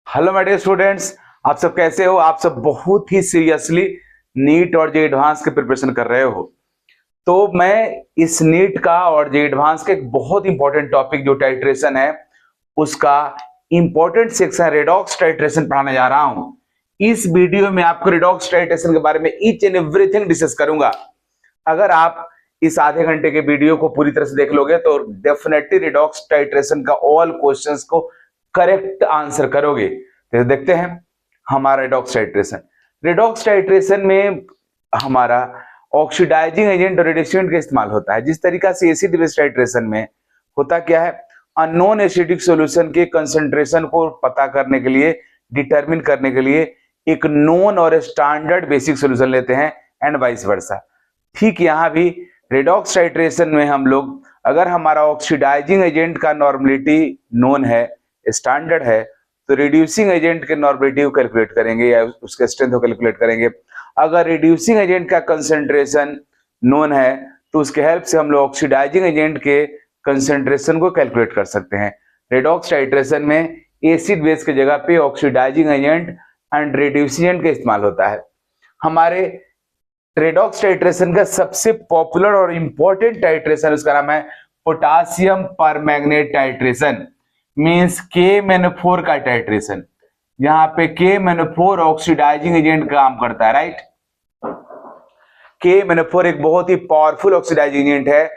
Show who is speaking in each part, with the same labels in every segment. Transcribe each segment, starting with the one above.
Speaker 1: Hello my dear students, आप सब कैसे हो। आप सब बहुत ही सीरियसली नीट और जे एडवांस के प्रिपरेशन कर रहे हो। तो मैं इस नीट का और जे एडवांस का एक बहुत इंपॉर्टेंट टॉपिक जो टाइट्रेशन है उसका इंपॉर्टेंट सेक्शन रेडॉक्स टाइट्रेशन पढ़ाने जा रहा हूं। इस वीडियो में आपको रेडॉक्स टाइट्रेशन के बारे में ईच एंड एवरीथिंग डिस्कस करूंगा। अगर आप इस आधे घंटे के वीडियो को पूरी तरह से देख लोगे तो डेफिनेटली रेडॉक्स टाइट्रेशन का ऑल क्वेश्चंस को करेक्ट आंसर करोगे। तो देखते हैं हमारा रेडॉक्स टाइट्रेशन। रेडॉक्स टाइट्रेशन में हमारा ऑक्सीडाइजिंग एजेंट और रेडिएशन का इस्तेमाल होता है। जिस तरीका से एसिड बेस टाइट्रेशन में होता क्या है, अननोन एसिडिक सॉल्यूशन के कंसंट्रेशन को पता करने के लिए, डिटरमिन करने के लिए एक नोन और स्टैंडर्ड बेसिक सॉल्यूशन लेते हैं एंड वाइस वर्सा। ठीक यहां भी रेडॉक्स टाइट्रेशन में हम लोग अगर हमारा ऑक्सीडाइजिंग एजेंट का नॉर्मलिटी नोन है, स्टैंडर्ड है, तो रिड्यूसिंग एजेंट के नॉर्मलिटी को कैलकुलेट करेंगे या उसके स्ट्रेंथ को कैलकुलेट करेंगे। अगर रिड्यूसिंग एजेंट का कंसंट्रेशन नोन है तो उसके हेल्प से हम लोग ऑक्सीडाइजिंग एजेंट के कंसंट्रेशन को कैलकुलेट कर सकते हैं। रेडॉक्स टाइट्रेशन में एसिड बेस की जगह पे oxidising agent and reducing agent का इस्तेमाल होता है। हमारे रेडॉक्स टाइट्रेशन का सबसे पॉपुलर और इंपॉर्टेंट टाइट्रेशन उसका नाम है potassium permanganate titration, means KMnO4 का टाइट्रेशन। यहां पे KMnO4 ऑक्सीडाइजिंग एजेंट काम करता है, राइट। KMnO4 एक बहुत ही पावरफुल ऑक्सीडाइजिंग एजेंट है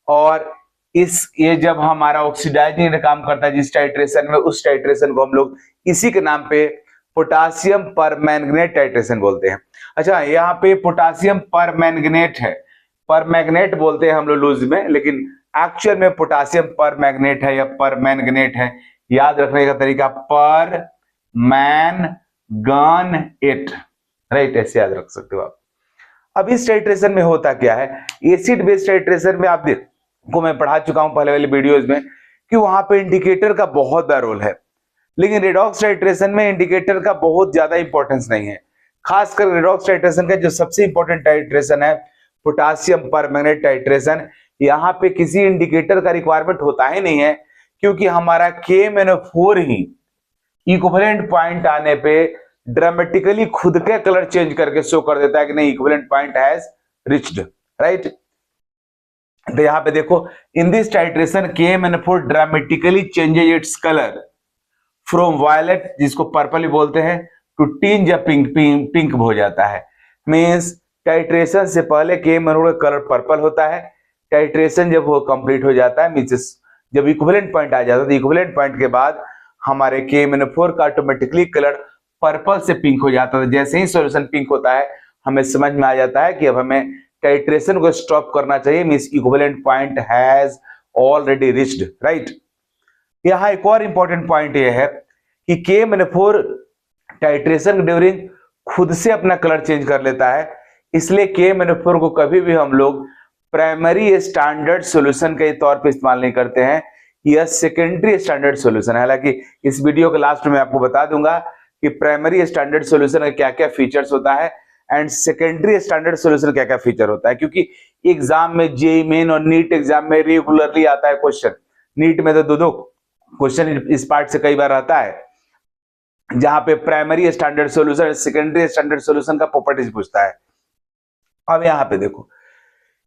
Speaker 1: और ये जब हमारा ऑक्सीडाइजिंग एजेंट काम करता है जिस टाइट्रेशन में, उस टाइट्रेशन को हम लोग इसी के नाम पे पोटासियम परमैंगनेट टाइट्रेशन बोलते हैं। अच्छा, यहाँ पे पोटासियम परमैंगनेट है, परमैंगनेट बोलते हैं हम लोग लूज में, लेकिन एक्चुअल में पोटासियम परमैंगनेट है या परमैंगनेट है। याद रखने का तरीका पर मैंगनेट, राइट, ऐसे याद रख सकते हो आप। अब इस टाइट्रेशन में होता क्या है, एसिड बेस टाइट्रेशन में आप देखो, मैं पढ़ा चुका हूं पहले वाले वीडियोस में कि वहां पे इंडिकेटर का बहुत बड़ा रोल है, लेकिन रेडॉक्स टाइट्रेशन में इंडिकेटर का बहुत ज्यादा इंपॉर्टेंस नहीं है। खासकर रेडॉक्स टाइट्रेशन का जो सबसे इंपॉर्टेंट टाइट्रेशन है पोटासियम परमैंगनेट टाइट्रेशन, यहाँ पे किसी इंडिकेटर का रिक्वायरमेंट होता ही नहीं है, क्योंकि हमारा KMnO4 ही इक्विवेलेंट पॉइंट आने पे ड्रामेटिकली खुद के कलर चेंज करके शो कर देता है कि नहीं, equivalent point has reached, right. तो यहाँ पे देखो, in this titration KMnO4 dramatically changes its colour from violet, जिसको पर्पल ही बोलते हैं, टू टिंज या पिंक हो जाता है। मींस टाइट्रेशन से पहले KMnO4 का कलर पर्पल होता है, टाइट्रेशन जब वो कंप्लीट हो जाता है, मींस जब इक्विवेलेंट पॉइंट आ जाता है, तो इक्विवेलेंट पॉइंट के बाद हमारे KMnO4 का ऑटोमेटिकली कलर पर्पल से पिंक हो जाता है। जैसे ही सॉल्यूशन पिंक होता है हमें समझ में आ जाता है कि अब हमें टाइट्रेशन को स्टॉप करना चाहिए, means equivalent point has already reached, right. यहाँ एक और इंपॉर्टेंट पॉइंट यह है कि KMnO4 टाइट्रेशन ड्यूरिंग खुद से अपना कलर चेंज कर लेता है, इसलिए KMnO4 को कभी भी हम लोग प्राइमरी स्टैंडर्ड सॉल्यूशन के तौर पे इस्तेमाल नहीं करते हैं, यह सेकेंडरी स्टैंडर्ड सॉल्यूशन है। हालांकि इस वीडियो के लास्ट में आपको बता दूंगा कि प्राइमरी स्टैंडर्ड सॉल्यूशन का क्या क्या फीचर्स होता है एंड सेकेंडरी स्टैंडर्ड सॉल्यूशन क्या क्या फीचर होता है, क्योंकि एग्जाम में जेईई मेन और नीट एग्जाम में रेगुलरली आता है क्वेश्चन। नीट में तो दो क्वेश्चन इस पार्ट से कई बार आता है, जहां पे primary standard solution, secondary standard solution का प्रॉपर्टीज पूछता है। अब यहाँ पे देखो,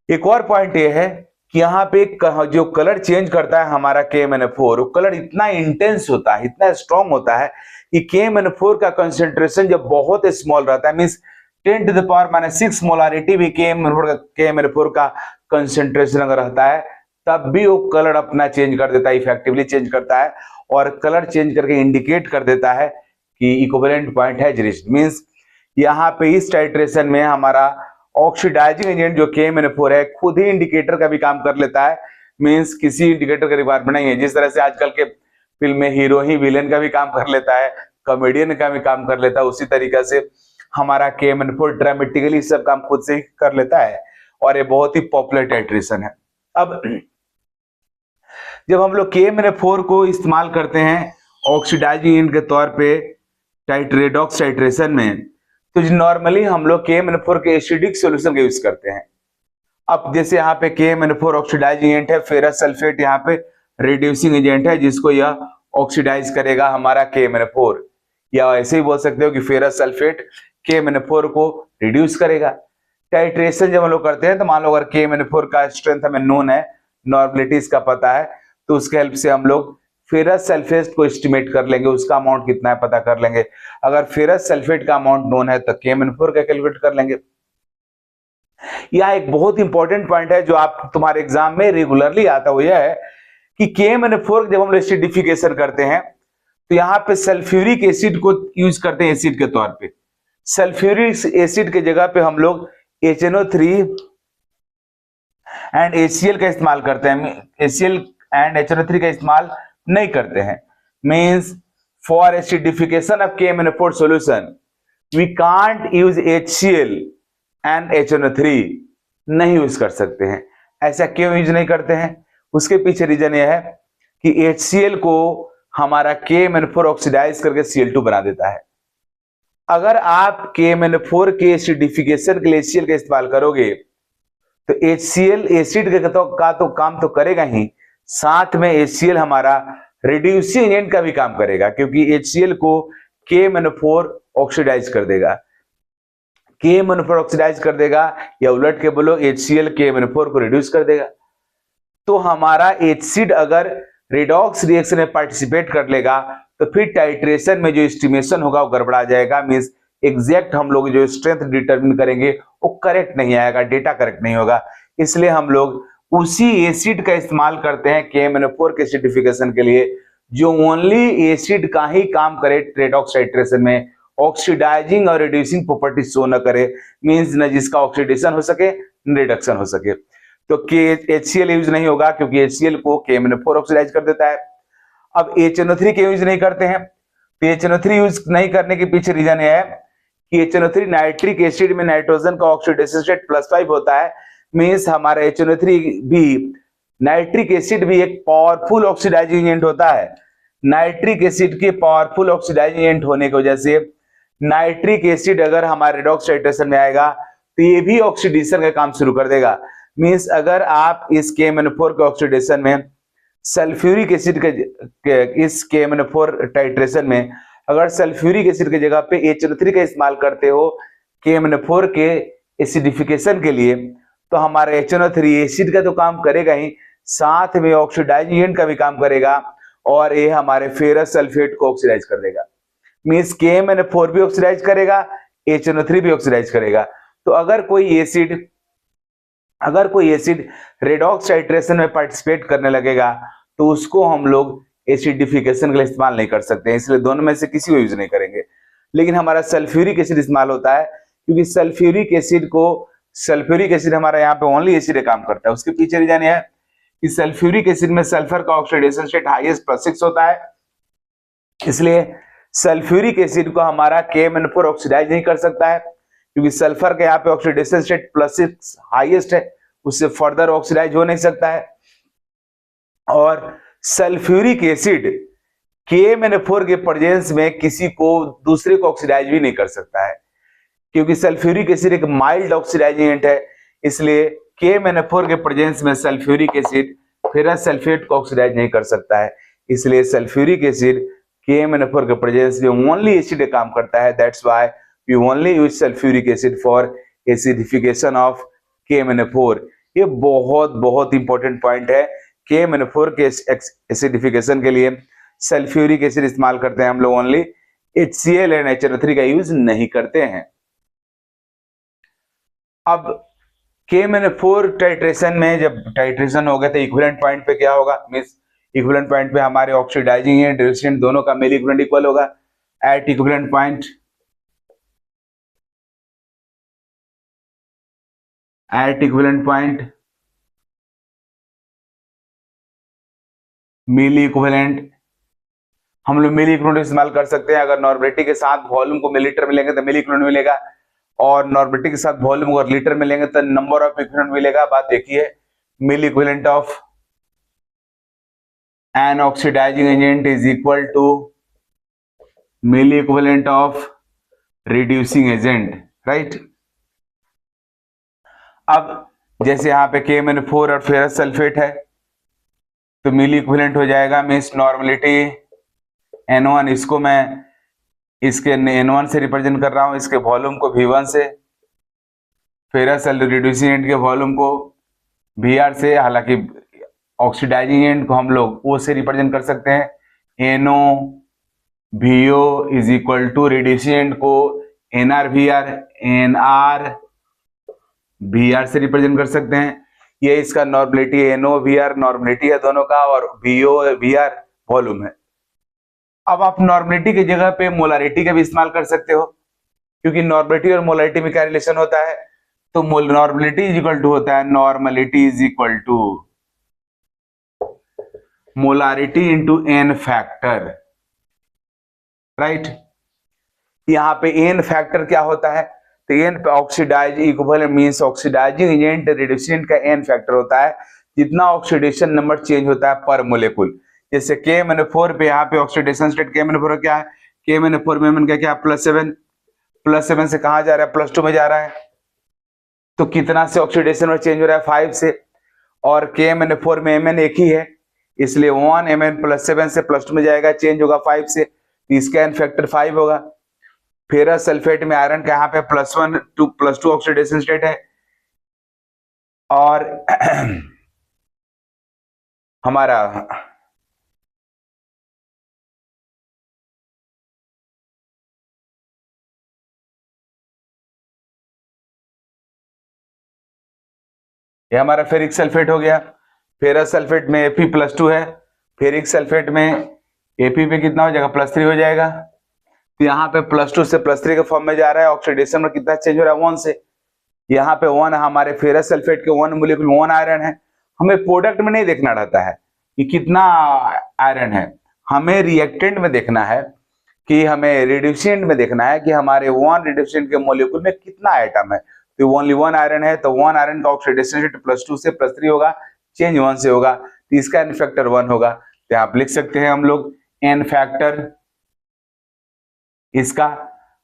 Speaker 1: एक और पॉइंट ये है कि यहाँ पे जो कलर चेंज करता है हमारा KMnO4, वो कलर इतना इंटेंस होता है, इतना स्ट्रॉन्ग होता है कि KMnO4 का कंसेंट्रेशन जब बहुत स्मॉल रहता है, मींस 10⁻⁻⁶ मोलारिटी भी KMnO4 का कंसेंट्रेशन अगर रहता है, तब भी वो कलर अपना चेंज कर देता है, इफेक्टिवली चेंज करता है और कलर चेंज करके इंडिकेट कर देता है कि इक्विवेलेंट पॉइंट है रिच्ड। मींस यहाँ पे इस टाइट्रेशन में हमारा ऑक्सीडाइजिंग एजेंट जो KMnO4 है खुद ही इंडिकेटर का भी काम कर लेता है, मींस किसी इंडिकेटर का रिक्वायरमेंट नहीं है। जिस तरह से आजकल के फिल्म में हीरो ही विलेन का भी काम कर लेता है, कॉमेडियन का भी काम कर लेता है, उसी तरीका से हमारा KMnO4 ड्रामेटिकली सब काम खुद से ही कर लेता है और ये बहुत ही पॉपुलर टाइट्रेशन है। अब जब हम लोग KMnO4 को इस्तेमाल करते हैं ऑक्सीडाइजिंग एजेंट के तौर पे रेडॉक्स टाइट्रेशन में, तो नॉर्मली हम लोग KMnO4 के एसिडिक सॉल्यूशन का यूज करते हैं। अब जैसे यहाँ पे KMnO4 ऑक्सीडाइजिंग एजेंट है, फेरस सल्फेट यहाँ पे रिड्यूसिंग एजेंट है जिसको यह ऑक्सीडाइज करेगा हमारा KMnO4। या ऐसे ही बोल सकते हो कि फेरस सल्फेट KMnO4 को रिड्यूस करेगा। टाइट्रेशन जब हम लोग करते हैं तो मान लो अगर KMnO4 का स्ट्रेंथ हमें नोन है, नॉर्मेलिटीज का पता है, तो उसके हेल्प से हम लोग फेरस सल्फेट को एस्टिमेट कर लेंगे, उसका अमाउंट कितना है पता कर लेंगे। अगर फेरस सल्फेट का अमाउंट नोन है तो KMnO4 का कैलकुलेट कर लेंगे। यह एक बहुत इंपॉर्टेंट पॉइंट है जो आप तुम्हारे एग्जाम में रेगुलरली आता हुआ है कि KMnO4 जब हम लोग एसिडिफिकेशन करते हैं तो यहाँ पे सल्फ्यूरिक एसिड को यूज करते हैं एसिड के तौर पे। सल्फ्यूरिक एसिड के जगह पे हम लोग HNO3 एंड HCl का इस्तेमाल करते हैं। HCl एंड HNO3 का इस्तेमाल नहीं करते हैं। Means for acidification of KMnO4 solution we can't use HCl and HNO3, नहीं यूज कर सकते हैं। ऐसा क्यों यूज नहीं करते हैं? उसके पीछे रीजन यह है कि HCl को हमारा KMnO4 ऑक्सीडाइज करके Cl2 बना देता है। अगर आप KMnO4 के एसिडिफिकेशन के लिए HCl का इस्तेमाल करोगे तो HCl एसिड का तो काम तो करेगा ही, साथ में HCl हमारा रिड्यूसिंग एजेंट का भी काम करेगा, क्योंकि HCl को KMnO4 ऑक्सीडाइज कर देगा। KMnO4 ऑक्सीडाइज कर देगा या उलट के बोलो HCl KMnO4 को रिड्यूस कर देगा। तो हमारा एसिड अगर रिडॉक्स रिएक्शन में पार्टिसिपेट कर लेगा तो फिर टाइट्रेशन में जो एस्टिमेशन होगा वो गड़बड़ा जाएगा। मींस एग्जैक्ट हम लोग जो स्ट्रेंथ डिटरमिन करेंगे वो करेक्ट नहीं आएगा, डेटा करेक्ट नहीं होगा। इसलिए हम लोग उसी एसिड का इस्तेमाल करते हैं KMnO4 के एसिडिफिकेशन के लिए जो ओनली एसिड का ही काम करे रेडॉक्स टाइट्रेशन में, ऑक्सीडाइजिंग और रिड्यूसिंग प्रॉपर्टी शो न करे। मींस न जिसका ऑक्सीडेशन हो सके न रिडक्शन हो सके। तो HCl यूज नहीं होगा क्योंकि HCl को KMnO4 ऑक्सीडाइज कर देता है। अब HNO3 के यूज नहीं करते हैं, तो HNO3 यूज नहीं करने के पीछे रीजन यह है कि HNO3 नाइट्रिक एसिड में नाइट्रोजन का ऑक्सीडेशन स्टेट +5 होता है। मींस हमारा HNO3 भी नाइट्रिक एसिड भी एक पावरफुल ऑक्सीडाइजिंग एजेंट होता है। नाइट्रिक एसिड के पावरफुल ऑक्सीडाइजिंग एजेंट होने की वजह से नाइट्रिक एसिड अगर हमारे रिडॉक्स टाइट्रेशन में आएगा तो ये भी ऑक्सीडेशन का काम शुरू कर देगा। मींस अगर आप इस KMnO4 के ऑक्सीडेशन में सल्फ्यूरिक एसिड के इस KMnO4 टाइट्रेशन में अगर सल्फ्यूरिक एसिड की जगह पे HNO3 का इस्तेमाल करते हो KMnO4 के एसिडिफिकेशन के लिए, तो हमारा HNO3 एसिड का तो काम करेगा ही, साथ में ऑक्सीडाइजिंग एजेंट का भी काम करेगा और ये हमारे फेरस सल्फेट को ऑक्सीडाइज कर देगा। मींस KMnO4 भी ऑक्सीडाइज करेगा, HNO3 भी ऑक्सीडाइज करेगा। तो अगर कोई एसिड रेडॉक्स टाइट्रेशन में पार्टिसिपेट करने लगेगा तो उसको हम लोग एसिडिफिकेशन के लिए इस्तेमाल नहीं कर सकते हैं, इसलिए दोनों में से किसी को यूज नहीं करेंगे। लेकिन हमारा सल्फ्यूरिक एसिड इस्तेमाल होता है क्योंकि सल्फ्यूरिक एसिड हमारा यहाँ पे ओनली एसिड काम करता है। उसके पीछे रीजन है कि सल्फ्यूरिक एसिड में सल्फर का ऑक्सीडेशन स्टेट हाईएस्ट +6 होता है, इसलिए सल्फ्यूरिक एसिड को हमारा KMnO4 ऑक्सीडाइज नहीं कर सकता है क्योंकि सल्फर का यहाँ पे ऑक्सीडेशन स्टेट +6 हाईएस्ट है, उससे फर्दर ऑक्सीडाइज हो नहीं सकता है। और सल्फ्यूरिक एसिड KMnO4 के प्रेजेंस में किसी को दूसरे को ऑक्सीडाइज भी नहीं कर सकता है क्योंकि सल्फ्यूरिक एसिड एक माइल्ड ऑक्सीडाइजिंग एजेंट है। इसलिए KMnO4 के प्रेजेंस में सल्फ्यूरिक एसिड फेरस सल्फेट को ऑक्सीडाइज नहीं कर सकता है। इसलिए सल्फ्यूरिक एसिड KMnO4 के प्रेजेंस में ओनली एसिड काम करता है। That's why we only use sulphuric acid for acidification of KMnO4। ये बहुत इंपॉर्टेंट पॉइंट है। KMnO4 के एसिडिफिकेशन के लिए सल्फ्यूरिक एसिड इस्तेमाल करते हैं हम लोग, ओनली HCl एंड HNO3 का यूज नहीं करते हैं। अब KMnO4 टाइट्रेशन में जब टाइट्रेशन हो गया तो इक्विवेलेंट पॉइंट पे क्या होगा? मींस इक्विवेलेंट पॉइंट पे हमारे ऑक्सीडाइजिंग एंड रिडक्शन दोनों का मेल इक्विवेलेंट इक्वल होगा। एट इक्विवेलेंट पॉइंट मिली इक्विवेलेंट, हम लोग मिली इक्विवेलेंट इस्तेमाल कर सकते हैं। अगर नॉर्मेलिटी के साथ वॉल्यूम को मिलीलीटर में लेंगे तो मिली इक्विवेलेंट मिलेगा, और नॉर्मेलिटी के साथ वॉल्यूम को लीटर में लेंगे तो नंबर ऑफ इक्विवेलेंट मिलेगा। बात देखिए, milli equivalent of an oxidizing agent is equal to milli equivalent of reducing agent, right. अब जैसे यहाँ पे KMnO4 और फेरस सल्फेट है तो मिली इक्विवेलेंट हो जाएगा। मींस नॉर्मेलिटी N1, इसको मैं इसके N1 से रिप्रेजेंट कर रहा हूं, इसके वॉल्यूम को V1 से, फेरस रिड्यूसिंग एजेंट के वॉल्यूम को Vr से, हालांकि ऑक्सीडाइजिंग एजेंट को हम लोग O से रिप्रेजेंट कर सकते हैं। NO VO is equal to reducing agent को NR VR, NR VR से रिप्रेजेंट कर सकते हैं। ये इसका नॉर्मलिटी है, NO VR नॉर्मलिटी है दोनों का, और VO VR वॉल्यूम है। अब आप नॉर्मलिटी की जगह पे मोलारिटी का भी इस्तेमाल कर सकते हो, क्योंकि नॉर्मलिटी और मोलारिटी में क्या रिलेशन होता है, तो नॉर्मलिटी इज इक्वल टू होता है, normality is equal to molarity into n factor, right. यहाँ पे एन फैक्टर क्या होता है, तो n oxidize equivalent means oxidizing agent reductant का एन फैक्टर होता है, जितना ऑक्सीडेशन नंबर चेंज होता है पर मोलेकुल। जैसे KMnO4 पे यहाँ पे ऑक्सीडेशन स्टेट KMnO4 क्या है, KMnO4 में MN का क्या +7, +7 से कहा जा रहा है, +2 में जा रहा है, तो कितना से ऑक्सीडेशन में चेंज हो रहा है, 5 से, और KMnO4 में MN एक ही है, इसलिए 1 MN +7 से +2 में जाएगा, चेंज होगा 5 से, इसका एन फैक्टर 5 होगा। फेरस सल्फेट में आयरन का यहाँ पे +1 +2 ऑक्सीडेशन स्टेट है, और हमारा ये हमारा फेरिक सल्फेट हो गया। फेरस सल्फेट में Fe+2 है, फेरिक सल्फेट में Fe पे कितना हो जाएगा, +3 हो जाएगा। तो यहाँ पे +2 से +3 के फॉर्म में जा रहा है, ऑक्सीडेशन में कितना चेंज हो रहा है, 1 से। यहाँ पे 1 हमारे फेरस सल्फेट के 1 मोलिक्यूल 1 आयरन है। हमें प्रोडक्ट में नहीं देखना रहता है कि कितना आयरन है, हमें रिएक्टेंट में देखना है, कि हमें रिड्यूसेंट में देखना है कि हमारे 1 रिड्यूसेंट के मोलिक्यूल में कितना आइटम है। तो ओनली 1 आयरन है, तो 1 आयरन का ऑक्सीडेशन स्टेट +2 से +3 होगा, चेंज 1 से होगा, तो इसका एन फैक्टर 1 होगा। तो आप लिख सकते हैं हम लोग एन फैक्टर, इसका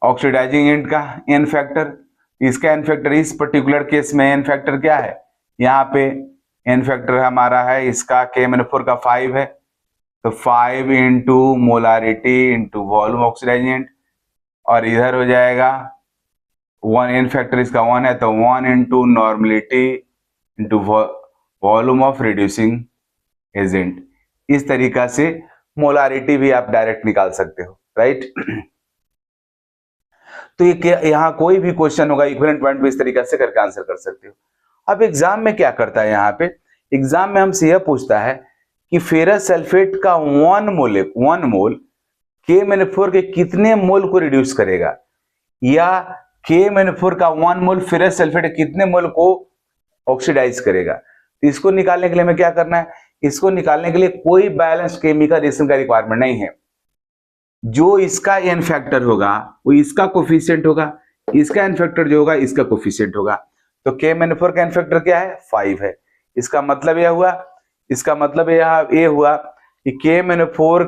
Speaker 1: ऑक्सीडाइजिंग एजेंट का एन फैक्टर, इसका एन फैक्टर, इस पर्टिकुलर केस में एन फैक्टर क्या है, यहाँ पे एन फैक्टर हमारा है इसका KMnO4 का 5 है, तो 5 into molarity into volume oxidising agent, और इधर हो जाएगा 1, एन फैक्टर इसका 1 है, तो 1 into normality into volume of reducing agent. इस तरीका से मोलारिटी भी आप डायरेक्ट निकाल सकते हो, राइट। तो ये यहाँ कोई भी क्वेश्चन होगा इक्विवेलेंट पॉइंट पे इस तरीके से करके आंसर कर सकते हो। अब एग्जाम में क्या करता है, यहाँ पे एग्जाम में हमसे यह पूछता है कि फेरस सल्फेट का 1 मोल KMnO4 के कितने मोल को रिड्यूस करेगा, या KMnO4 का 1 मोल फेरस सल्फेट कितने मोल को ऑक्सीडाइज करेगा। तो इसको निकालने के लिए हमें क्या करना है, इसको निकालने के लिए कोई बैलेंस केमिकल रिएक्शन का रिक्वायरमेंट नहीं है। जो इसका एन फैक्टर होगा वो इसका कोफिशिएंट होगा, इसका एन फैक्टर जो होगा इसका कोफिशिएंट होगा। तो KMnO4 का एन फैक्टर क्या है, 5 है। इसका मतलब यह हुआ, इसका मतलब ये हुआ कि KMnO4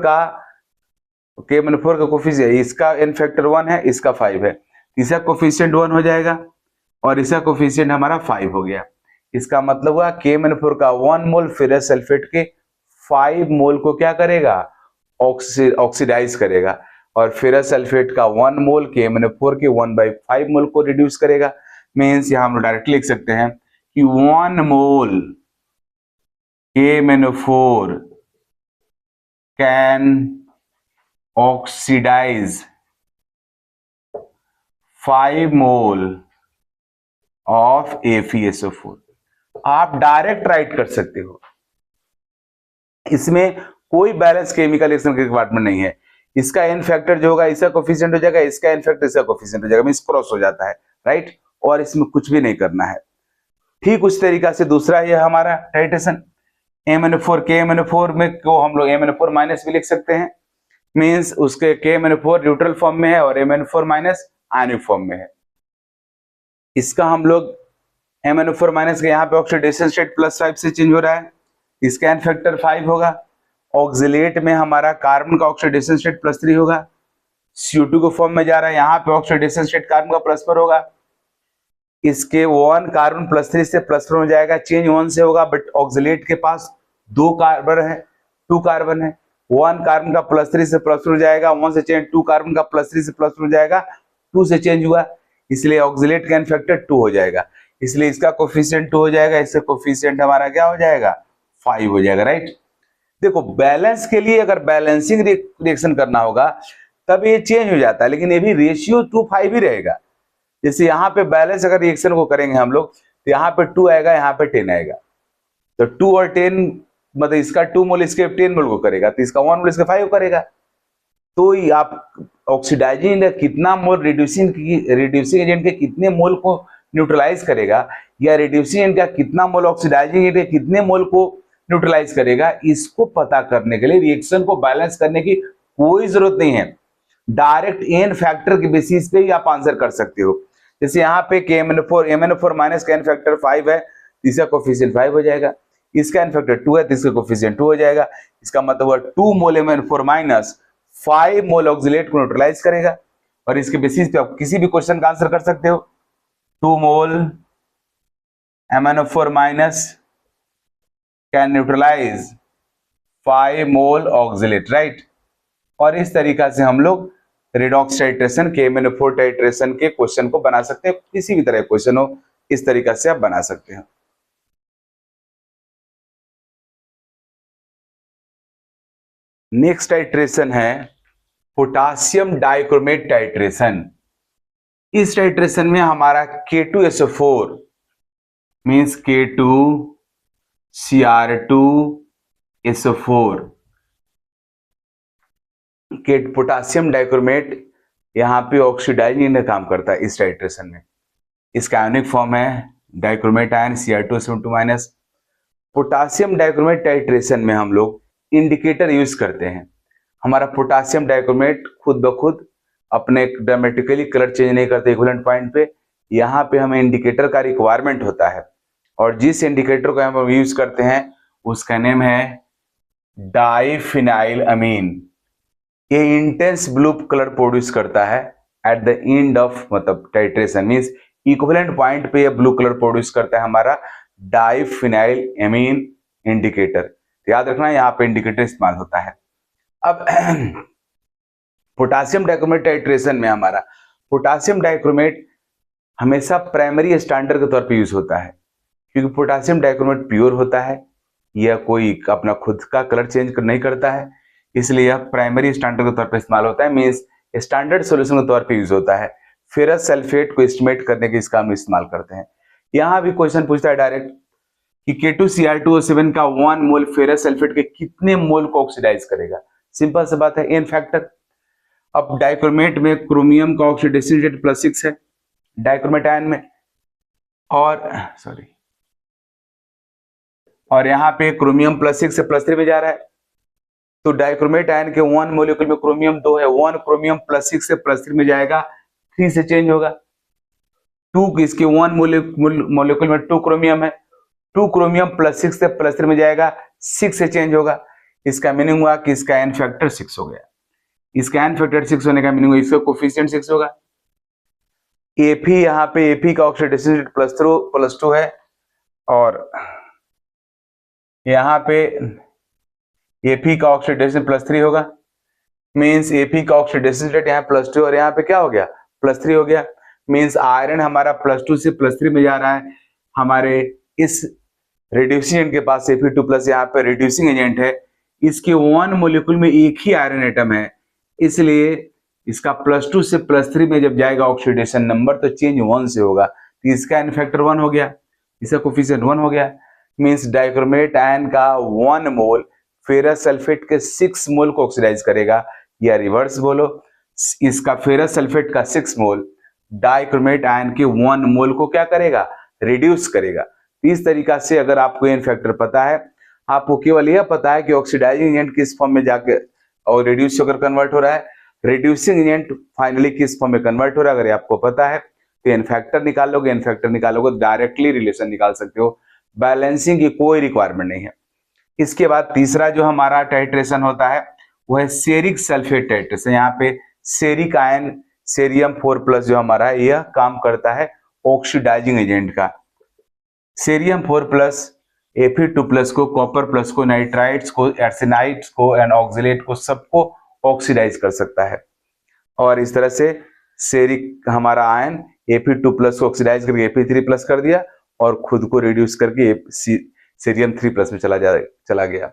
Speaker 1: का कोफिशिएंट, इसका एन फैक्टर 1 है, इसका 5 है, इसका कोफिशिएंट 1 हो जाएगा और इसका कोफिशिएंट हमारा 5 हो गया। इसका मतलब हुआ KMnO4 का 1 मोल फेरस सल्फेट के 5 मोल को क्या करेगा, ऑक्सीडाइज करेगा, और फेरस सल्फेट का 1 मोल KMnO4 के 1/5 मोल को रिड्यूस करेगा। मींस यहां हम लोग डायरेक्टली लिख सकते हैं कि 1 mole KMnO4 can oxidise 5 mole of FeSO4। आप डायरेक्ट राइट कर सकते हो, इसमें कोई बैलेंस केमिकल रिएक्शन का रिक्वायरमेंट नहीं है। इसका एन फैक्टर जो होगा इसका कोफिशिएंट हो जाएगा, इसका एन फैक्टर इसका कोफिशिएंट हो जाएगा, मींस क्रॉस हो जाता है, राइट। और इसमें कुछ भी नहीं करना है। ठीक उस तरीका से दूसरा ये हमारा टाइट्रेशन KMnO4 में को हम लोग MnO4- भी लिख सकते हैं, मींस उसके KMnO4 न्यूट्रल फॉर्म में है और MnO4- आयनिक फॉर्म में है। इसका हम लोग MnO4- के यहाँ पे ऑक्सीडेशन स्टेट +5 से चेंज हो रहा है, इसका एन फैक्टर 5 होगा। ऑक्सिलेट में हमारा कार्बन का ऑक्सीडेशन स्टेट +3 होगा, CO2 के फॉर्म में जा रहा है, यहाँ पे ऑक्सीडेशन स्टेट कार्बन का +4 होगा। इसके 1 कार्बन +3 से +4 हो जाएगा, चेंज 1 से होगा, बट ऑक्सिलेट के पास 2 कार्बन है, 2 कार्बन है, 1 कार्बन का +3 से +2 हो जाएगा, 1 से चेंज 2 कार्बन का +3 से +2 हो जाएगा, 2 से चेंज हुआ, इसलिए ऑक्सिलेट का फैक्टर 2 हो जाएगा, इसलिए इसका कोफिशिएंट 2 हो जाएगा, इसका कोफिशिएंट हमारा क्या हो जाएगा 5 हो जाएगा, राइट। देखो बैलेंस के लिए अगर बैलेंसिंग रिएक्शन करना होगा तब ये चेंज हो जाता है, लेकिन ये भी रेशियो 2:5 ही रहेगा। जैसे यहाँ पे बैलेंस अगर रिएक्शन को करेंगे हम लोग तो यहाँ पे 2 आएगा, यहाँ पे 10 आएगा, तो 2 और 10 मतलब इसका 2 मोल इसके 10 मोल को करेगा, तो इसका 1 मोल इसका 5 करेगा। तो आप ऑक्सीडाइजिंग कितना मोल रिड्यूसिंग एजेंट के कितने मोल को न्यूट्रलाइज करेगा, या रिड्यूसिंग एजेंट का कितना मोल ऑक्सीडाइजिंग एजेंट के कितने मोल को न्यूट्रलाइज करेगा, इसको पता करने के लिए रिएक्शन को बैलेंस करने की कोई जरूरत नहीं है, डायरेक्ट एन फैक्टर के बेसिस पे ही आप आंसर कर सकते हो। जैसे यहाँ पे MnO4 माइनस का एन फैक्टर 5 है, इसका कोफिशिएंट 5 हो जाएगा, इसका एन फैक्टर 2 है तो इसका कोफिशिएंट 2 हो जाएगा, इसका मतलब 2 mole MnO4 minus 5 mole oxalate को न्यूट्रलाइज करेगा, और इसके बेसिस पे आप किसी भी क्वेश्चन का आंसर कर सकते हो। 2 mole MnO4 minus can neutralise 5 mole oxalate, right. और इस तरीका से हम लोग रिडॉक्स टाइट्रेशन KMnO4 टाइट्रेशन के क्वेश्चन को बना सकते हैं, किसी भी तरह का क्वेश्चन हो इस तरीका से आप बना सकते हैं। नेक्स्ट टाइट्रेशन है पोटासियम डाइक्रोमेट टाइट्रेशन। इस टाइट्रेशन में हमारा K2SO4 मीन्स K2Cr2SO4 के पोटासियम डाइक्रोमेट यहाँ पे ऑक्सीडाइजिंग काम करता है इस टाइट्रेशन में। इसका आयनिक फॉर्म है dichromate ion Cr2SO2-। Potassium dichromate titration में हम लोग इंडिकेटर यूज करते हैं। हमारा पोटासियम डाइक्रोमेट खुद ब खुद अपने ड्रामेटिकली कलर चेंज नहीं करते इक्विवेलेंट पॉइंट पे, यहाँ पे हमें इंडिकेटर का रिक्वायरमेंट होता है, और जिस इंडिकेटर को हम यूज करते हैं उसका नेम है डाइफिनाइल अमीन। ये इंटेंस ब्लू कलर प्रोड्यूस करता है एट द एंड ऑफ मतलब टाइट्रेशन, मींस इक्विवेलेंट पॉइंट पे ये ब्लू कलर प्रोड्यूस करता है हमारा डाइफिनाइल अमीन इंडिकेटर। याद रखना यहाँ पे इंडिकेटर इस्तेमाल होता है। अब पोटासियम डाइक्रोमेट टाइट्रेशन में हमारा पोटासियम डाइक्रोमेट हमेशा प्राइमरी स्टैंडर्ड के तौर पे यूज होता है, क्योंकि पोटासियम डाइक्रोमेट प्योर होता है, यह कोई अपना खुद का कलर चेंज नहीं करता है, इसलिए यह प्राइमरी स्टैंडर्ड के तौर पे इस्तेमाल होता है, मींस स्टैंडर्ड सॉल्यूशन के तौर पे यूज होता है। फेरस सल्फेट को एस्टिमेट करने के इसका हम इस्तेमाल करते हैं। यहाँ भी क्वेश्चन पूछता है डायरेक्ट कि K2Cr2O7 का 1 मोल फेरस सल्फेट के कितने मोल को ऑक्सीडाइज करेगा। सिंपल सी बात है, एन फैक्टर। अब डाइक्रोमेट में क्रोमियम का ऑक्सीडेशन रेट +6 है डाइक्रोमेट आयन में, और यहाँ पे क्रोमियम +6 से +3 में जा रहा है, तो डाइक्रोमेट आयन के 1 मोलिक्यूल में क्रोमियम 2 है, 1 क्रोमियम +6 से +3 में जाएगा, 3 से चेंज होगा। 2 इसके 1 मोलिक्यूल में 2 क्रोमियम है, 2 क्रोमियम +6 से +3 में जाएगा, 6 से चेंज होगा। इसका मीनिंग हुआ कि इसका एन फैक्टर 6 हो गया। इसका एन फैक्टर 6 होने का मीनिंग हुआ इसका कोफिशिएंट 6 होगा। Fe यहाँ पे Fe का ऑक्सीडेशन रेट +2 है, और यहाँ पे Fe का ऑक्सीडेशन +3 होगा, मींस Fe का ऑक्सीडेशन रेट यहाँ +2 और यहाँ पे क्या हो गया +3 हो गया, मींस आयरन हमारा +2 से +3 में जा रहा है। हमारे इस रिड्यूसिंग एजेंट के पास Fe2+ यहाँ पे रिड्यूसिंग एजेंट है, इसके 1 मोलिक्यूल में एक ही आयरन एटम है, इसलिए इसका +2 से +3 में जब जाएगा ऑक्सीडेशन नंबर तो चेंज 1 से होगा, तो इसका एन फैक्टर 1 हो गया, इसका कोफिशिएंट 1 हो गया, मींस डाइक्रोमेट आयन का 1 मोल फेरस सल्फेट के 6 मोल को ऑक्सीडाइज करेगा, या रिवर्स बोलो इसका फेरस सल्फेट का 6 मोल डाइक्रोमेट आयन के 1 मोल को क्या करेगा रिड्यूस करेगा। इस तरीका से अगर आपको एन फैक्टर पता है, आपको केवल यह पता है कि ऑक्सीडाइजिंग एजेंट किस फॉर्म में जाके और रिड्यूस होकर कन्वर्ट हो रहा है, रिड्यूसिंग एजेंट फाइनली किस फॉर्म में कन्वर्ट हो रहा है, अगर आपको पता है तो एन फैक्टर निकालोगे, एन फैक्टर निकालोगे डायरेक्टली रिलेशन निकाल सकते हो, बैलेंसिंग की कोई रिक्वायरमेंट नहीं है। इसके बाद तीसरा जो हमारा टाइट्रेशन होता है वह है सेरिक सल्फेट टाइट्रेशन। यहाँ पे सेरिक आयन Cerium4+ जो हमारा है यह काम करता है ऑक्सीडाइजिंग एजेंट का। Cerium4+ Fe2+ को, कॉपर प्लस को, नाइट्राइट्स को, एर्सेनाइट्स को एंड ऑक्सिलेट को सबको ऑक्सीडाइज कर सकता है। और इस तरह से सेरिक हमारा आयन Fe2+ को ऑक्सीडाइज करके Fe3+ कर दिया और खुद को रिड्यूस करके सीरियम 3+ में चला गया।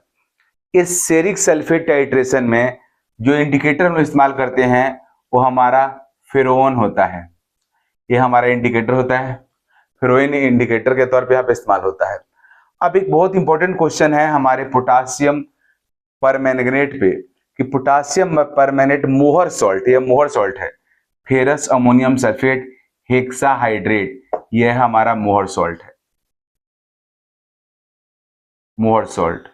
Speaker 1: इस सेरिक सल्फेट टाइट्रेशन में जो इंडिकेटर हम इस्तेमाल करते हैं वो हमारा फेरोन होता है। ये हमारा इंडिकेटर होता है, फेरोइन इंडिकेटर के तौर पे यहाँ पे इस्तेमाल होता है। अब एक बहुत इंपॉर्टेंट क्वेश्चन है हमारे पोटासियम परमैंगनेट पे कि पोटासियम परमैंगनेट मोहर सॉल्ट, ये मोहर सॉल्ट है, फेरस अमोनियम सल्फेट हेक्साहाइड्रेट, यह हमारा मोहर सॉल्ट है, मोहर सॉल्ट।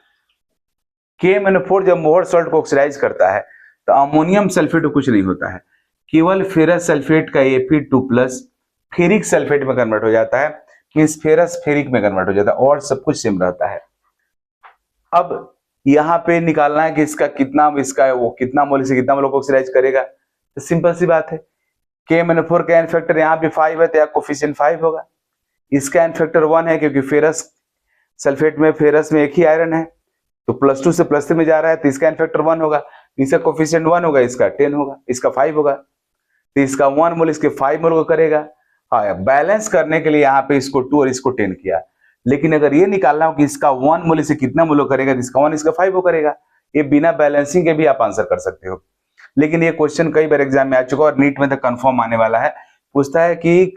Speaker 1: KMnO4 जब मोहर सॉल्ट को ऑक्सीडाइज करता है तो अमोनियम सल्फेट को कुछ नहीं होता है, केवल फेरस सल्फेट का Fe2+ फेरिक सल्फेट में कन्वर्ट हो जाता है, मींस फेरस फेरिक में कन्वर्ट हो जाता है और सब कुछ सेम रहता है। अब यहाँ पे निकालना है कि इसका कितना मोल से कितना मोल को ऑक्सीडाइज करेगा, तो सिंपल सी बात है, KMnO4 का एन फैक्टर यहाँ पे 5 है तो यहाँ कोफिशिएंट 5 होगा। इसका एन फैक्टर 1 है क्योंकि फेरस सल्फेट में फेरस में एक ही आयरन है तो +2 से +3 में जा रहा है तो इसका एन फैक्टर 1 होगा, इसका कोफिशिएंट 1 होगा, इसका 10 होगा, इसका 5 होगा, तो इसका 1 मोल इसके 5 मोल को करेगा। हाँ, बैलेंस करने के लिए यहाँ पे इसको 2 और इसको 10 किया, लेकिन अगर ये निकालना हो कि इसका 1 मोल इसे कितना मोल करेगा तो इसका 1 इसका 5 हो करेगा। ये बिना बैलेंसिंग के भी आप आंसर कर सकते हो, लेकिन ये क्वेश्चन कई बार एग्जाम में आ चुका और नीट में तो कंफर्म आने वाला है। पूछता है कि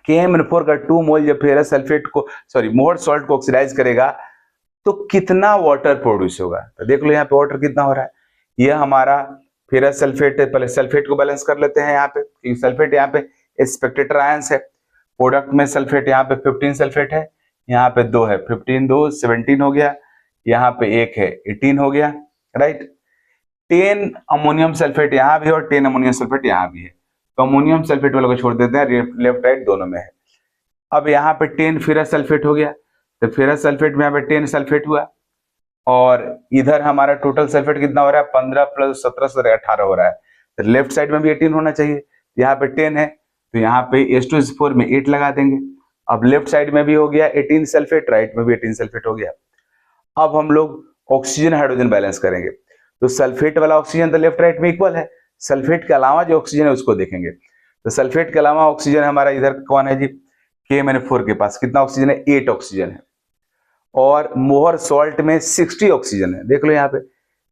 Speaker 1: KMnO4 का 2 मोल जब फेरस सल्फेट को मोहर सॉल्ट को ऑक्सीडाइज करेगा तो कितना वाटर प्रोड्यूस होगा। तो देख लो यहाँ पे वाटर कितना हो रहा है, यह हमारा फेरस सल्फेट है। पहले सल्फेट को बैलेंस कर लेते हैं यहाँ पे, क्योंकि सल्फेट यहाँ पे स्पेक्टेटर आयंस है, प्रोडक्ट में सल्फेट यहाँ पे 15 सल्फेट है, यहाँ पे 2 है, 15 2 17 हो गया, यहाँ पे 1 है 18 हो गया, राइट। 10 अमोनियम सल्फेट यहाँ भी है और 10 अमोनियम सल्फेट यहाँ भी है, तो अमोनियम सल्फेट वाले को छोड़ देते हैं, लेफ्ट राइट दोनों में है। अब यहाँ पे 10 फेरस सल्फेट हो गया, तो फेरस सल्फेट में यहाँ पे 10 सल्फेट हुआ और इधर हमारा टोटल सल्फेट कितना हो रहा है 15 + 17 17 18 हो रहा है, तो लेफ्ट साइड में भी 18 होना चाहिए, यहाँ पे 10 है तो यहाँ पे H2SO4 में 8 लगा देंगे। अब लेफ्ट साइड में भी हो गया 18 सल्फेट, राइट में भी 18 सल्फेट हो गया। अब हम लोग ऑक्सीजन हाइड्रोजन बैलेंस करेंगे, तो सल्फेट वाला ऑक्सीजन तो लेफ्ट राइट में इक्वल है, सल्फेट के अलावा जो ऑक्सीजन है उसको देखेंगे। तो सल्फेट के अलावा ऑक्सीजन हमारा इधर कौन है जी, KMnO4 के पास कितना ऑक्सीजन है, 8 ऑक्सीजन है, और मोहर सॉल्ट में 60 ऑक्सीजन है। देख लो यहाँ पे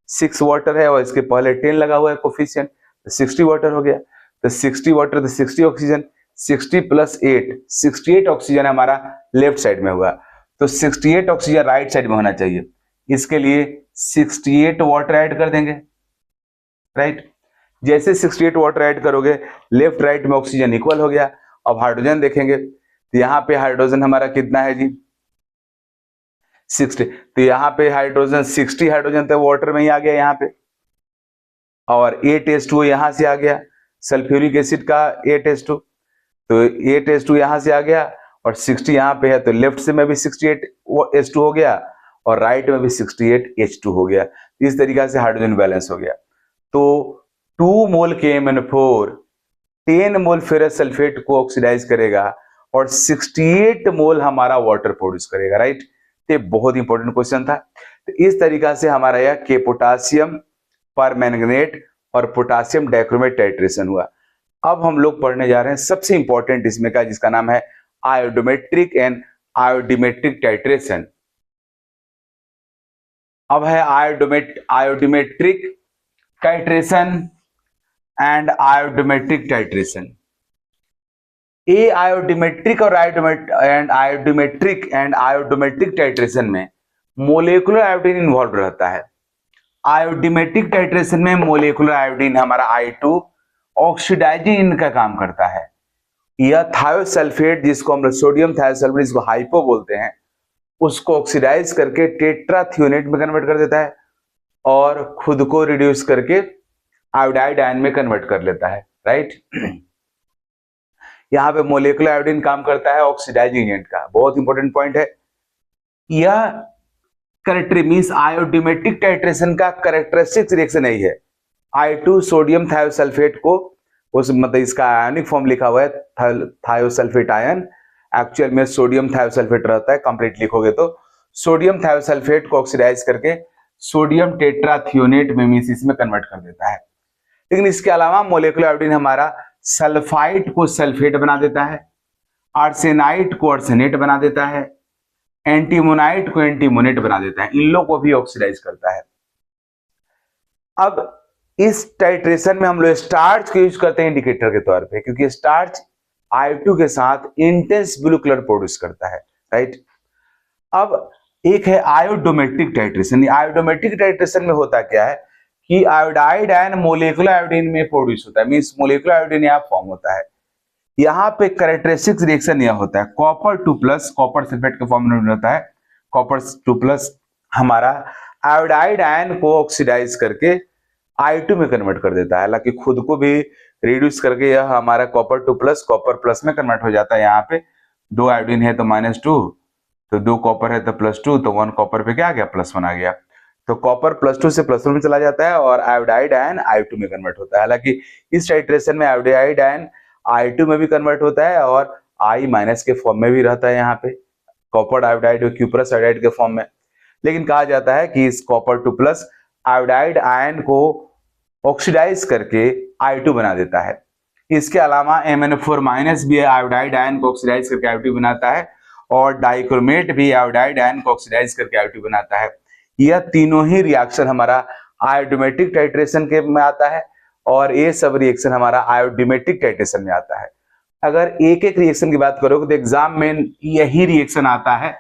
Speaker 1: 6 वाटर है और इसके पहले 10 लगा हुआ है कोफिशिएंट, तो 60 वाटर हो गया, तो 60 वाटर तो 60 ऑक्सीजन, 60 + 8 68 ऑक्सीजन हमारा लेफ्ट साइड में हुआ, तो 68 ऑक्सीजन राइट साइड में होना चाहिए, इसके लिए 68 वाटर ऐड कर देंगे, राइट। जैसे 68 वाटर ऐड करोगे लेफ्ट राइट में ऑक्सीजन इक्वल हो गया। अब हाइड्रोजन देखेंगे तो यहाँ पे हाइड्रोजन हमारा कितना है जी 60, तो यहाँ पे हाइड्रोजन 60 हाइड्रोजन तो वाटर में ही आ गया यहाँ पे, और 8H2 यहाँ से आ गया, सल्फ्यूरिक एसिड का 8H2, तो 8H2 यहाँ से आ गया और 60 यहाँ पे है, तो लेफ्ट से में भी 68H2 हो गया और राइट में भी 68H2 हो गया। इस तरीके से हाइड्रोजन बैलेंस हो गया। तो 2 मोल KMnO4 10 मोल फेरस सल्फेट को ऑक्सीडाइज करेगा और 68 मोल हमारा वाटर प्रोड्यूस करेगा, राइट। ये बहुत इंपॉर्टेंट क्वेश्चन था। तो इस तरीका से हमारा यह पोटासियम परमैंगनेट और पोटासियम डाइक्रोमेट टाइट्रेशन हुआ। अब हम लोग पढ़ने जा रहे हैं सबसे इंपॉर्टेंट इसमें का, जिसका नाम है आयोडोमेट्रिक एंड आयोडीमेट्रिक टाइट्रेशन। अब है आयोडोमेट्रिक टाइट्रेशन एंड आयोडोमेट्रिक टाइट्रेशन। आयोडोमेट्रिक और आयोडोमेट्रिक टाइट्रेशन में मोलेकुलर आयोडीन इन्वॉल्व रहता है। आयोडोमेट्रिक टाइट्रेशन में मोलेकुलर आयोडीन हमारा I2 ऑक्सीडाइजिंग का काम करता है। यह थायोसल्फेट, जिसको हम सोडियम थायोसल्फेट, जिसको हाइपो बोलते हैं, उसको ऑक्सीडाइज करके टेट्राथियोनेट में कन्वर्ट कर देता है और खुद को रिड्यूस करके आयोडाइड आयन में कन्वर्ट कर लेता है, राइट। यहाँ पे मोलेकुलर आयोडीन काम करता है ऑक्सीडाइजिंग एजेंट का, बहुत इंपॉर्टेंट पॉइंट है। यह कैरेक्टरी मींस आयोडोमेट्रिक टाइट्रेशन का कैरेक्टरिस्टिक रिएक्शन यही है। I2 सोडियम थायोसल्फेट को मतलब इसका आयनिक फॉर्म लिखा हुआ है थायोसल्फेट आयन, एक्चुअल में सोडियम थायोसल्फेट रहता है, कंप्लीट लिखोगे तो सोडियम थायोसल्फेट को ऑक्सीडाइज करके सोडियम टेट्राथियोनेट में मीसिस में कन्वर्ट कर देता है। लेकिन इसके अलावा मोलेकुलर आयोडीन हमारा सल्फाइड को सल्फेट बना देता है, आर्सेनाइट को आर्सेनेट बना देता है, एंटीमोनाइट को एंटीमोनेट बना देता है, इन लोगों को भी ऑक्सीडाइज करता है। अब इस टाइट्रेशन में हम लोग स्टार्च को यूज करते हैं इंडिकेटर के तौर पे, क्योंकि स्टार्च I2 के साथ इंटेंस ब्लू कलर प्रोड्यूस करता है, राइट। अब एक है आयोडोमेट्रिक टाइट्रेशन। आयोडोमेट्रिक टाइट्रेशन में होता क्या है कि आयोडाइड आयन मोलेकुलर आयोडीन में प्रोड्यूस होता है, मींस मोलेकुलर आयोडीन यहाँ फॉर्म होता है। यहाँ पे कैरेक्टरिस्टिक रिएक्शन यह होता है, कॉपर 2+ कॉपर सल्फेट के फॉर्म में होता है, कॉपर 2+ हमारा आयोडाइड आयन को ऑक्सीडाइज करके I2 में कन्वर्ट कर देता है। हालांकि खुद को भी रिड्यूस करके यह हमारा कॉपर 2+ कॉपर प्लस में कन्वर्ट हो जाता है। यहाँ पे 2 आयोडीन है तो -2, तो 2 कॉपर है तो +2, तो 1 कॉपर पे क्या आ गया, +1 आ गया। तो कॉपर +2 से +1 में चला जाता है और आयोडाइड आयन I2 में कन्वर्ट होता है। हालांकि इस टाइट्रेशन में आयोडाइड आयन I2 में भी कन्वर्ट होता है और I- के फॉर्म में भी रहता है, यहाँ पे कॉपर आयोडाइड Q+ आयोडाइड के फॉर्म में। लेकिन कहा जाता है कि इस कॉपर 2+ आयोडाइड आयन को ऑक्सीडाइज करके I2 बना देता है। इसके अलावा MnO4- भी आयोडाइड आयन को ऑक्सीडाइज करके I2 बनाता है और डाइक्रोमेट भी आयोडाइड आयन को ऑक्सीडाइज करके I2 बनाता है। यह तीनों ही रिएक्शन हमारा आयोडोमेट्रिक टाइट्रेशन के में आता है और ये सब रिएक्शन हमारा आयोडीमेट्रिक टाइट्रेशन में आता है। अगर एक एक रिएक्शन की बात करोगे तो एग्जाम में यही रिएक्शन आता है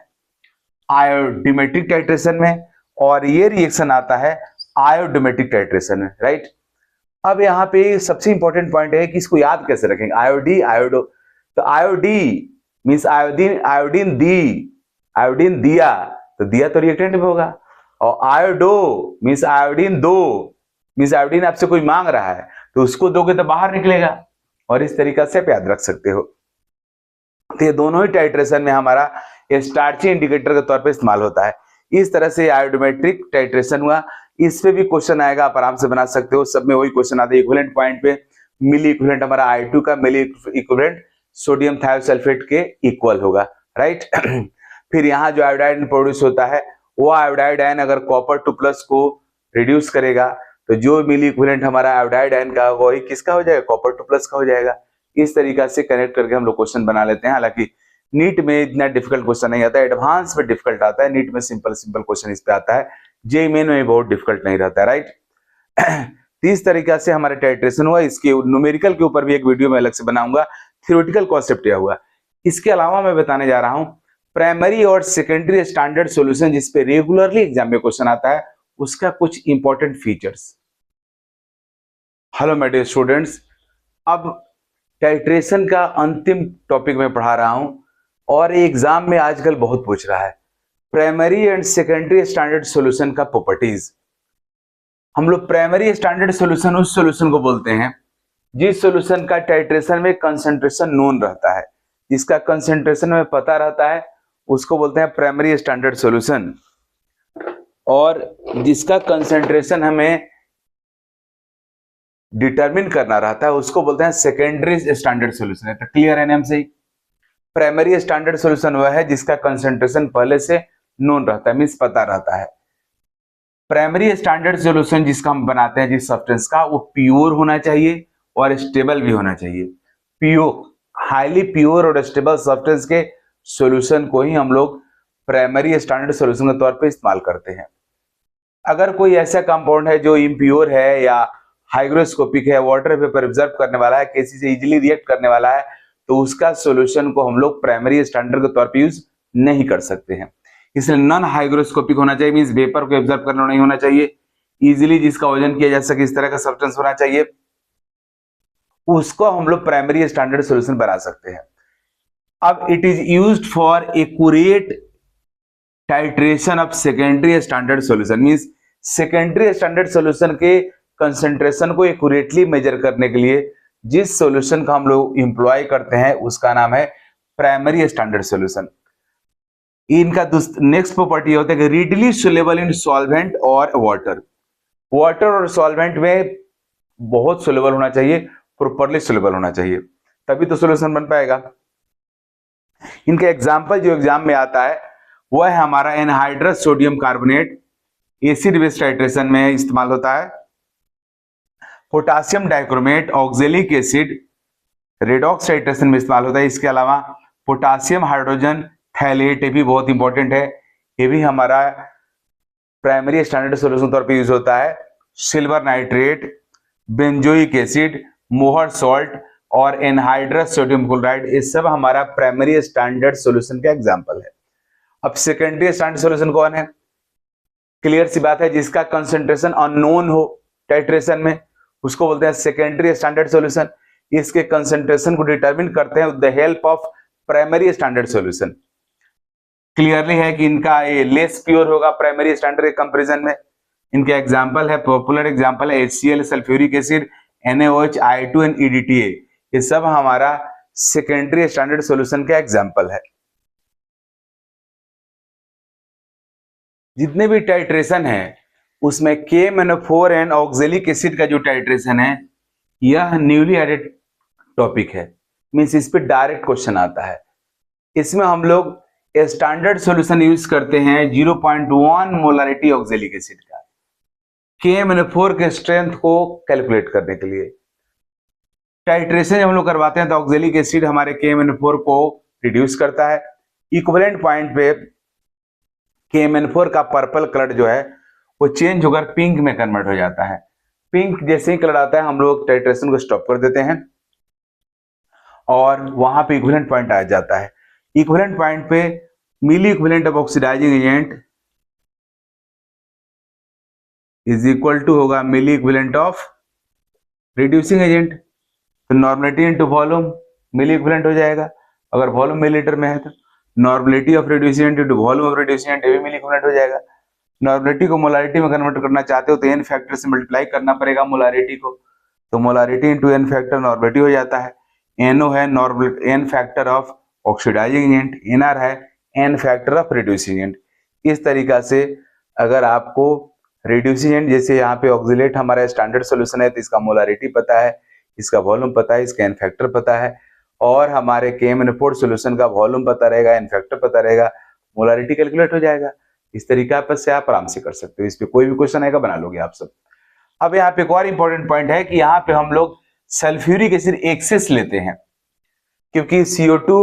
Speaker 1: आयोडीमेट्रिक टाइट्रेशन में और ये रिएक्शन आता है आयोडोमेट्रिक टाइट्रेशन में, राइट। अब यहाँ पे सबसे इंपॉर्टेंट पॉइंट है कि इसको याद कैसे रखेंगे, आयोडी आयोडो, तो आयोडी मीन्स आयोडीन, आयोडीन दिया, तो दिया तो रिएक्टेंट में होगा, और आयोडो मीन्स आयोडीन दो, मीन्स आयोडीन आपसे कोई मांग रहा है तो उसको दोगे तो बाहर निकलेगा, और इस तरीका से आप याद रख सकते हो। तो ये दोनों ही टाइट्रेशन में हमारा स्टार्ची इंडिकेटर के तौर पे इस्तेमाल होता है। इस तरह से आयोडोमेट्रिक टाइट्रेशन हुआ। इस पे भी क्वेश्चन आएगा, आप आराम से बना सकते हो। सब में वही क्वेश्चन आता है, इक्विवेलेंट पॉइंट पे मिली इक्विवेलेंट हमारा I2 का मिली इक्विवेलेंट सोडियम थायोसल्फेट के इक्वल होगा, राइट। फिर यहाँ जो आयोडाइड प्रोड्यूस होता है वो आयोडाइड आयन अगर कॉपर 2+ को रिड्यूस करेगा तो जो मिली इक्विवेलेंट हमारा आयोडाइड आयन का वही किसका हो जाएगा, कॉपर 2+ का हो जाएगा। इस तरीका से कनेक्ट करके हम लोग क्वेश्चन बना लेते हैं। हालांकि नीट में इतना डिफिकल्ट क्वेश्चन नहीं आता है, एडवांस में डिफिकल्ट आता है, नीट में सिंपल क्वेश्चन इस पे आता है, जेईई मेन में बहुत डिफिकल्ट नहीं रहता है, राइट। इस तरीका से हमारा टाइट्रेशन हुआ। इसके न्यूमेरिकल के ऊपर भी एक वीडियो में अलग से बनाऊंगा, थ्योरेटिकल कॉन्सेप्ट क्या हुआ। इसके अलावा मैं बताने जा रहा हूं प्राइमरी और सेकेंडरी स्टैंडर्ड सॉल्यूशन, जिसपे रेगुलरली एग्जाम में क्वेश्चन आता है, उसका कुछ important features. Hello my dear students, अब टाइट्रेशन का अंतिम टॉपिक में पढ़ा रहा हूं और एग्जाम में आजकल बहुत पूछ रहा है primary and secondary standard solution का प्रॉपर्टीज। हम लोग प्राइमरी स्टैंडर्ड सॉल्यूशन उस सॉल्यूशन को बोलते हैं जिस सॉल्यूशन का टाइट्रेशन में कंसंट्रेशन नोन रहता है, जिसका कंसंट्रेशन में पता रहता है, उसको बोलते हैं प्राइमरी स्टैंडर्ड सॉल्यूशन, और जिसका कंसंट्रेशन हमें डिटरमिन करना रहता है उसको बोलते हैं सेकेंडरी स्टैंडर्ड सॉल्यूशन। है तो क्लियर है नाम से ही। प्राइमरी स्टैंडर्ड सॉल्यूशन वह है जिसका कंसंट्रेशन पहले से नोन रहता है, मींस पता रहता है। प्राइमरी स्टैंडर्ड सॉल्यूशन जिसका हम बनाते हैं जिस सब्सटेंस का, वो प्योर होना चाहिए और स्टेबल भी होना चाहिए। प्योर, हाईली प्योर और स्टेबल सब्सटेंस के सॉल्यूशन को ही हम लोग प्राइमरी स्टैंडर्ड सॉल्यूशन के तौर पे इस्तेमाल करते हैं। अगर कोई ऐसा कंपाउंड है जो इम्प्योर है या हाइग्रोस्कोपिक है, वाटर वेपर ऑब्जर्व करने वाला है, किसी से इजीली रिएक्ट करने वाला है, तो उसका सॉल्यूशन को हम लोग प्राइमरी स्टैंडर्ड के तौर पे यूज नहीं कर सकते हैं। इसलिए नॉन हाइग्रोस्कोपिक होना चाहिए, मींस वेपर को ऑब्जर्व करना नहीं होना चाहिए, इजीली जिसका वजन किया जा सके इस तरह का सब्सटेंस होना चाहिए, उसको हम लोग प्राइमरी स्टैंडर्ड सॉल्यूशन बना सकते हैं। अब it is used for accurate titration of secondary standard solution, means secondary standard solution के कंसंट्रेशन को एक्यूरेटली मेजर करने के लिए जिस सॉल्यूशन का हम लोग इंप्लॉय करते हैं उसका नाम है प्राइमरी स्टैंडर्ड सॉल्यूशन। इनका नेक्स्ट प्रॉपर्टी होता है कि रीडली सोल्यूबल इन सॉल्वेंट और वाटर। वाटर और सॉल्वेंट में बहुत सोल्यूबल होना चाहिए, प्रॉपरली सोल्यूबल होना चाहिए, तभी तो सॉल्यूशन बन पाएगा। इनका एग्जांपल जो एग्जाम में आता है वह है हमारा anhydrous sodium carbonate, acid base titration में इस्तेमाल होता है। Potassium dichromate oxalic acid redox titration में इस्तेमाल होता है। इसके अलावा पोटासियम हाइड्रोजन थैलेट, ये भी बहुत इंपॉर्टेंट है, ये भी हमारा प्राइमरी स्टैंडर्ड सॉल्यूशन तौर पे यूज होता है। सिल्वर नाइट्रेट, बेंजोइक एसिड, मोहर सॉल्ट और एनहाइड्रस सोडियम क्लोराइड, ये सब हमारा प्राइमरी स्टैंडर्ड सॉल्यूशन का एग्जांपल है। अब सेकेंडरी स्टैंडर्ड सॉल्यूशन कौन है? क्लियर सी बात है, जिसका कंसंट्रेशन अननोन हो टाइट्रेशन में उसको बोलते हैं सेकेंडरी स्टैंडर्ड सॉल्यूशन। इसके कंसंट्रेशन को डिटरमिन करते हैं with the help of primary standard solution. Clearly है कि इनका ये लेस प्योर होगा प्राइमरी स्टैंडर्ड के कंपैरिजन में। इनके एग्जांपल है, पॉपुलर एग्जांपल है HCl, sulphuric acid, NaOH, I2 and EDTA। ये सब हमारा सेकेंडरी स्टैंडर्ड सॉल्यूशन का एग्जांपल है। जितने भी टाइट्रेशन है उसमें KMnO4 ऑक्जेलिक एसिड का जो टाइट्रेशन है यह न्यूली एडेड टॉपिक है, मींस इस पे डायरेक्ट क्वेश्चन आता है। इसमें हम लोग स्टैंडर्ड सॉल्यूशन यूज करते हैं 0.1 मोलारिटी ऑक्जेलिक एसिड का KMnO4 के स्ट्रेंथ को कैलकुलेट करने के लिए। टाइट्रेशन जब हम लोग करवाते हैं तो ऑक्जेलिक एसिड हमारे KMnO4 को रिड्यूस करता है। इक्विवेलेंट पॉइंट पे KMnO4 का पर्पल कलर जो है वो चेंज होकर पिंक में कन्वर्ट हो जाता है। पिंक जैसे ही कलर आता है हम लोग टाइट्रेशन को स्टॉप कर देते हैं और वहां पे इक्विवेलेंट पॉइंट आ जाता है। इक्विवेलेंट पॉइंट पे milli equivalent of oxidising agent is equal to होगा milli equivalent of reducing agent. तो normality into volume milli equivalent हो जाएगा। अगर वॉल्यूम मिलीलीटर में है तो normality of reducing agent into volume of reducing agent भी मिली इक्विवेलेंट हो जाएगा। नॉर्मलिटी को मोलारिटी में कन्वर्ट करना चाहते हो तो n फैक्टर से मल्टीप्लाई करना पड़ेगा मोलारिटी को, तो molarity into n factor normality हो जाता है। NO है n factor of oxidising agent, NR है n factor of reducing agent. इस तरीका से अगर आपको रिड्यूसिंग एजेंट, जैसे यहाँ पे ऑक्सीलेट हमारा स्टैंडर्ड सॉल्यूशन है तो इसका मोलारिटी पता है, इसका वॉल्यूम पता है, इसका n फैक्टर पता है, और हमारे KMnO4 सॉल्यूशन का वॉल्यूम पता रहेगा, n फैक्टर पता रहेगा, मोलारिटी कैलकुलेट हो जाएगा। इस तरीका पर से आप आराम से कर सकते हो। इस पे कोई भी क्वेश्चन आएगा बना लोगे आप सब। अब यहाँ पे एक और इंपॉर्टेंट पॉइंट है कि यहाँ पे हम लोग सल्फ्यूरिक एसिड एक्सेस लेते हैं, क्योंकि CO2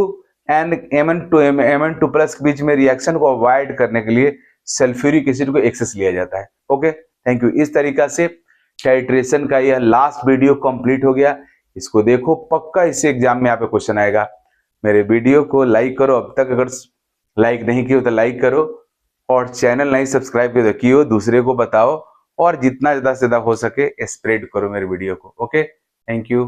Speaker 1: एंड Mn2 प्लस के बीच में रिएक्शन को अवॉइड करने के लिए सल्फ्यूरिक एसिड को एक्सेस लिया जाता है। Okay, thank you. इस तरीका से टाइट्रेशन का यह लास्ट वीडियो कंप्लीट हो गया। इसको देखो, पक्का इससे एग्जाम में यहाँ पे क्वेश्चन आएगा। मेरे वीडियो को लाइक करो, अब तक अगर लाइक नहीं किया तो लाइक करो, और चैनल नहीं सब्सक्राइब किया दूसरे को बताओ, और जितना ज्यादा से ज्यादा हो सके स्प्रेड करो मेरे वीडियो को। Okay, thank you.